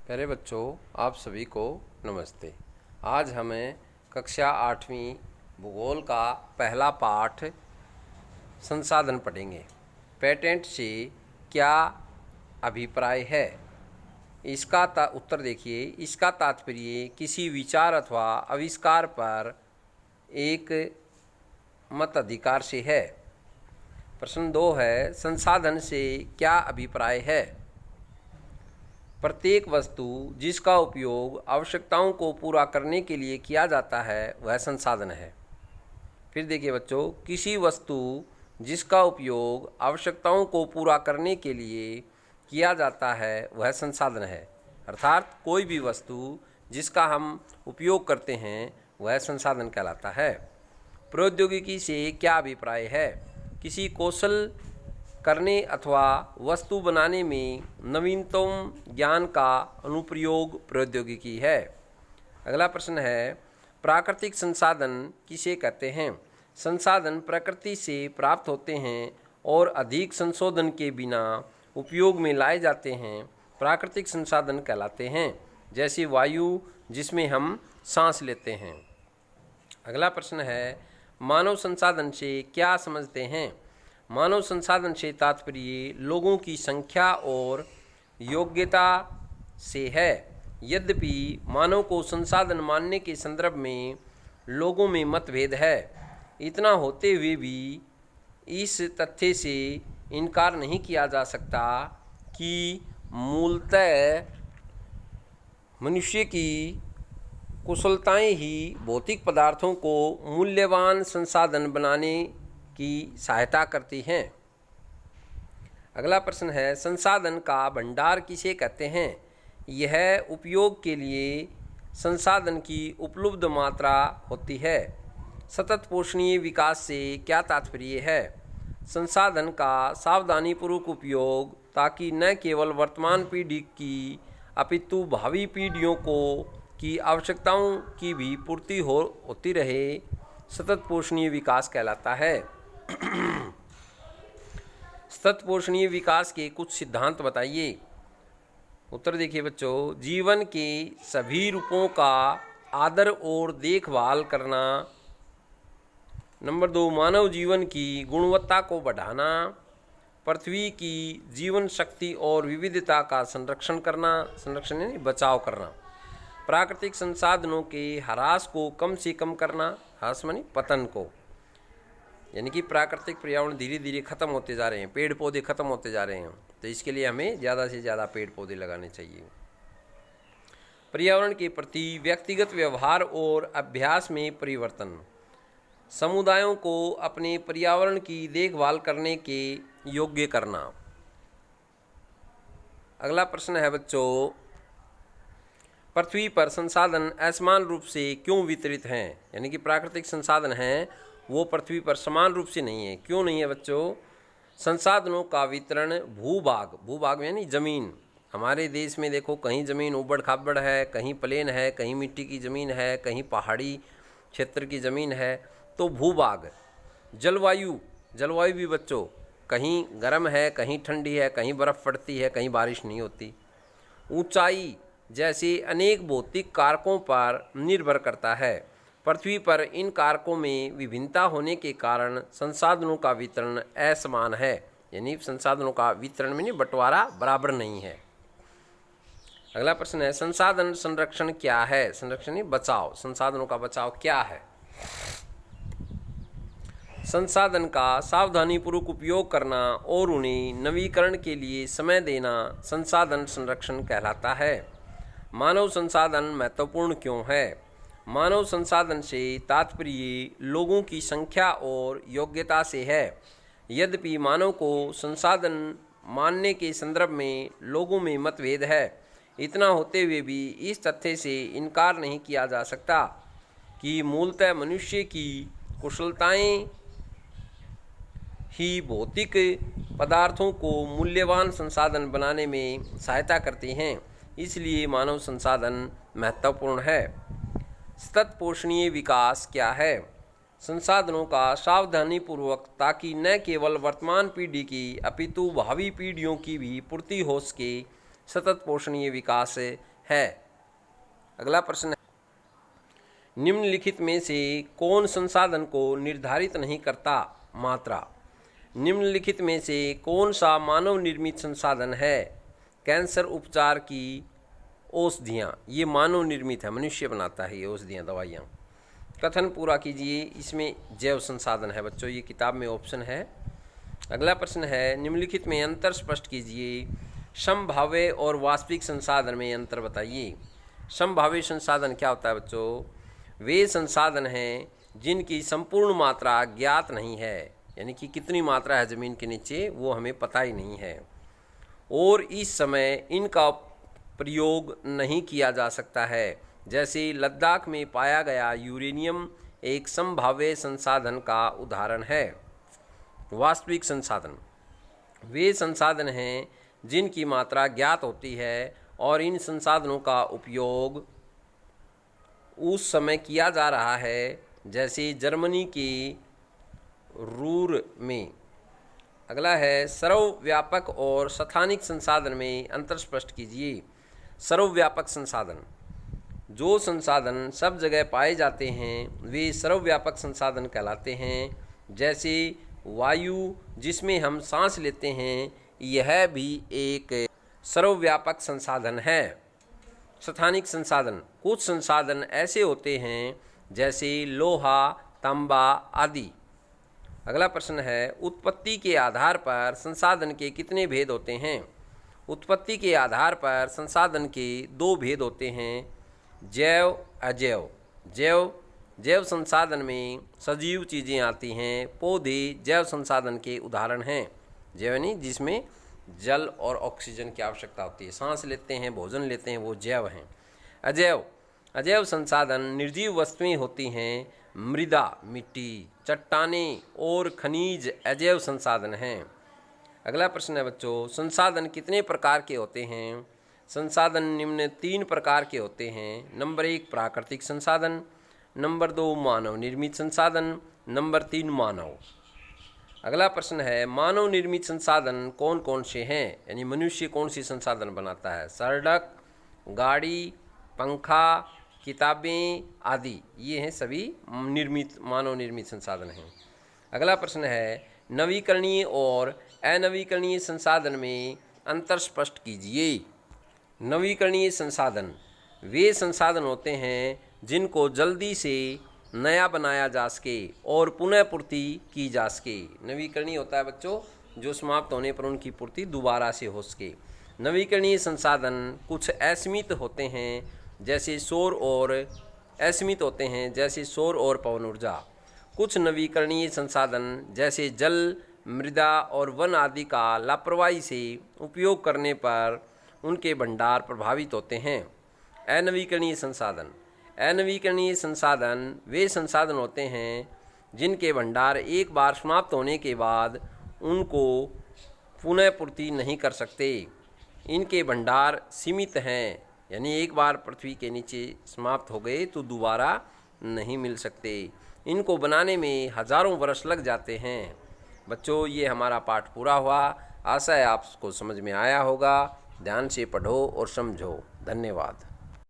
प्यारे बच्चों, आप सभी को नमस्ते। आज हमें कक्षा 8वीं भूगोल का पहला पाठ संसाधन पढ़ेंगे। पेटेंट से क्या अभिप्राय है, इसका उत्तर देखिए। इसका तात्पर्य किसी विचार अथवा आविष्कार पर एक मताधिकार से है। प्रश्न 2 है, संसाधन से क्या अभिप्राय है। प्रत्येक वस्तु जिसका उपयोग आवश्यकताओं को पूरा करने के लिए किया जाता है वह संसाधन है। फिर देखिए बच्चों, किसी वस्तु जिसका उपयोग आवश्यकताओं को पूरा करने के लिए किया जाता है वह संसाधन है। अर्थात कोई भी वस्तु जिसका हम उपयोग करते हैं वह संसाधन कहलाता है। प्रौद्योगिकी से क्या अभिप्राय है। किसी कौशल करने अथवा वस्तु बनाने में नवीनतम ज्ञान का अनुप्रयोग प्रौद्योगिकी है। अगला प्रश्न है, प्राकृतिक संसाधन किसे कहते हैं। संसाधन प्रकृति से प्राप्त होते हैं और अधिक संशोधन के बिना उपयोग में लाए जाते हैं, प्राकृतिक संसाधन कहलाते हैं। जैसे वायु जिसमें हम सांस लेते हैं। अगला प्रश्न है, मानव संसाधन से क्या समझते हैं। मानव संसाधन से तात्पर्य लोगों की संख्या और योग्यता से है। यद्यपि मानव को संसाधन मानने के संदर्भ में लोगों में मतभेद है, इतना होते हुए भी इस तथ्य से इनकार नहीं किया जा सकता कि मूलतः मनुष्य की कुशलताएं ही भौतिक पदार्थों को मूल्यवान संसाधन बनाने की सहायता करती हैं। अगला प्रश्न है, संसाधन का भंडार किसे कहते हैं। यह उपयोग के लिए संसाधन की उपलब्ध मात्रा होती है। सतत पोषणीय विकास से क्या तात्पर्य है। संसाधन का सावधानीपूर्वक उपयोग ताकि न केवल वर्तमान पीढ़ी की अपितु भावी पीढ़ियों को की आवश्यकताओं की भी पूर्ति होती रहे, सतत पोषणीय विकास कहलाता है। सतत पोषणीय विकास के कुछ सिद्धांत बताइए। उत्तर देखिए बच्चों, जीवन के सभी रूपों का आदर और देखभाल करना। नंबर 2, मानव जीवन की गुणवत्ता को बढ़ाना। पृथ्वी की जीवन शक्ति और विविधता का संरक्षण करना, संरक्षण यानी बचाव करना। प्राकृतिक संसाधनों के ह्रास को कम से कम करना, ह्रास मानी पतन को, यानी कि प्राकृतिक पर्यावरण धीरे धीरे खत्म होते जा रहे हैं, पेड़ पौधे खत्म होते जा रहे हैं, तो इसके लिए हमें ज़्यादा से ज़्यादा पेड़ पौधे लगाने चाहिए। पर्यावरण के प्रति व्यक्तिगत व्यवहार और अभ्यास में परिवर्तन। समुदायों को अपने पर्यावरण की देखभाल करने के योग्य करना। अगला प्रश्न है बच्चों, पृथ्वी पर संसाधन असमान रूप से क्यों वितरित हैं। यानी कि प्राकृतिक संसाधन हैं वो पृथ्वी पर समान रूप से नहीं है। क्यों नहीं है बच्चों। संसाधनों का वितरण भूभाग यानी ज़मीन। हमारे देश में देखो, कहीं ज़मीन उबड़ खाबड़ है, कहीं प्लेन है, कहीं मिट्टी की ज़मीन है, कहीं पहाड़ी क्षेत्र की ज़मीन है, तो भूभाग। जलवायु भी बच्चों, कहीं गर्म है, कहीं ठंडी है, कहीं बर्फ़ पड़ती है, कहीं बारिश नहीं होती। ऊंचाई जैसे अनेक भौतिक कारकों पर निर्भर करता है। पृथ्वी पर इन कारकों में विभिन्नता होने के कारण संसाधनों का वितरण असमान है। यानी संसाधनों का वितरण में बंटवारा बराबर नहीं है। अगला प्रश्न है, संसाधन संरक्षण क्या है। संरक्षण बचाव, संसाधनों का बचाव क्या है। संसाधन का सावधानीपूर्वक उपयोग करना और उन्हें नवीकरण के लिए समय देना संसाधन संरक्षण कहलाता है। मानव संसाधन महत्वपूर्ण क्यों है। मानव संसाधन से तात्पर्य लोगों की संख्या और योग्यता से है। यद्यपि मानव को संसाधन मानने के संदर्भ में लोगों में मतभेद है, इतना होते हुए भी इस तथ्य से इनकार नहीं किया जा सकता कि मूलतः मनुष्य की कुशलताएं ही भौतिक पदार्थों को मूल्यवान संसाधन बनाने में सहायता करती हैं। इसलिए मानव संसाधन महत्वपूर्ण है। सतत पोषणीय विकास क्या है। संसाधनों का सावधानीपूर्वक ताकि न केवल वर्तमान पीढ़ी की अपितु भावी पीढ़ियों की भी पूर्ति हो सके, सतत पोषणीय विकास है। अगला प्रश्न है, निम्नलिखित में से कौन संसाधन को निर्धारित नहीं करता? मात्रा। निम्नलिखित में से कौन सा मानव निर्मित संसाधन है? कैंसर उपचार की औषधियाँ, ये मानव निर्मित है, मनुष्य बनाता है ये औषधियाँ, दवाइयाँ। कथन पूरा कीजिए, इसमें जैव संसाधन है बच्चों, ये किताब में ऑप्शन है। अगला प्रश्न है, निम्नलिखित में अंतर स्पष्ट कीजिए। संभाव्य और वास्तविक संसाधन में अंतर बताइए। संभाव्य संसाधन क्या होता है बच्चों? वे संसाधन हैं जिनकी संपूर्ण मात्रा ज्ञात नहीं है, यानी कि कितनी मात्रा है ज़मीन के नीचे वो हमें पता ही नहीं है, और इस समय इनका प्रयोग नहीं किया जा सकता है। जैसे लद्दाख में पाया गया यूरेनियम एक संभाव्य संसाधन का उदाहरण है। वास्तविक संसाधन वे संसाधन हैं जिनकी मात्रा ज्ञात होती है और इन संसाधनों का उपयोग उस समय किया जा रहा है, जैसे जर्मनी के रूर में। अगला है, सर्वव्यापक और स्थानिक संसाधन में अंतर स्पष्ट कीजिए। सर्वव्यापक संसाधन, जो संसाधन सब जगह पाए जाते हैं वे सर्वव्यापक संसाधन कहलाते हैं। जैसे वायु जिसमें हम सांस लेते हैं, यह भी एक सर्वव्यापक संसाधन है। स्थानिक संसाधन, कुछ संसाधन ऐसे होते हैं जैसे लोहा, तांबा आदि। अगला प्रश्न है, उत्पत्ति के आधार पर संसाधन के कितने भेद होते हैं? उत्पत्ति के आधार पर संसाधन के दो भेद होते हैं, जैव अजैव। जैव संसाधन में सजीव चीज़ें आती हैं। पौधे जैव संसाधन के उदाहरण हैं। जैव यानी जिसमें जल और ऑक्सीजन की आवश्यकता होती है, सांस लेते हैं, भोजन लेते हैं, वो जैव हैं। अजैव संसाधन निर्जीव वस्तुएं होती हैं। मृदा, मिट्टी, चट्टानें और खनिज अजैव संसाधन हैं। अगला प्रश्न है बच्चों, संसाधन कितने प्रकार के होते हैं? संसाधन निम्न 3 प्रकार के होते हैं। नंबर 1 प्राकृतिक संसाधन, नंबर 2 मानव निर्मित संसाधन, नंबर 3 मानव। अगला प्रश्न है, मानव निर्मित संसाधन कौन कौन से हैं? यानी मनुष्य कौन सी संसाधन बनाता है? सड़क, गाड़ी, पंखा, किताबें आदि, ये हैं सभी मानव निर्मित संसाधन हैं। अगला प्रश्न है, नवीकरणीय और अनवीकरणीय संसाधन में अंतर स्पष्ट कीजिए। नवीकरणीय संसाधन वे संसाधन होते हैं जिनको जल्दी से नया बनाया जा सके और पुनः पूर्ति की जा सके। नवीकरणीय होता है बच्चों जो समाप्त होने पर उनकी पूर्ति दोबारा से हो सके। नवीकरणीय संसाधन कुछ असीमित होते हैं जैसे सौर और पवन ऊर्जा। कुछ नवीकरणीय संसाधन जैसे जल, मृदा और वन आदि का लापरवाही से उपयोग करने पर उनके भंडार प्रभावित होते हैं। अनवीकरणीय संसाधन वे संसाधन होते हैं जिनके भंडार एक बार समाप्त होने के बाद उनको पुनः पूर्ति नहीं कर सकते। इनके भंडार सीमित हैं, यानी एक बार पृथ्वी के नीचे समाप्त हो गए तो दोबारा नहीं मिल सकते। इनको बनाने में हजारों वर्ष लग जाते हैं। बच्चों, ये हमारा पाठ पूरा हुआ। आशा है आपको समझ में आया होगा। ध्यान से पढ़ो और समझो। धन्यवाद।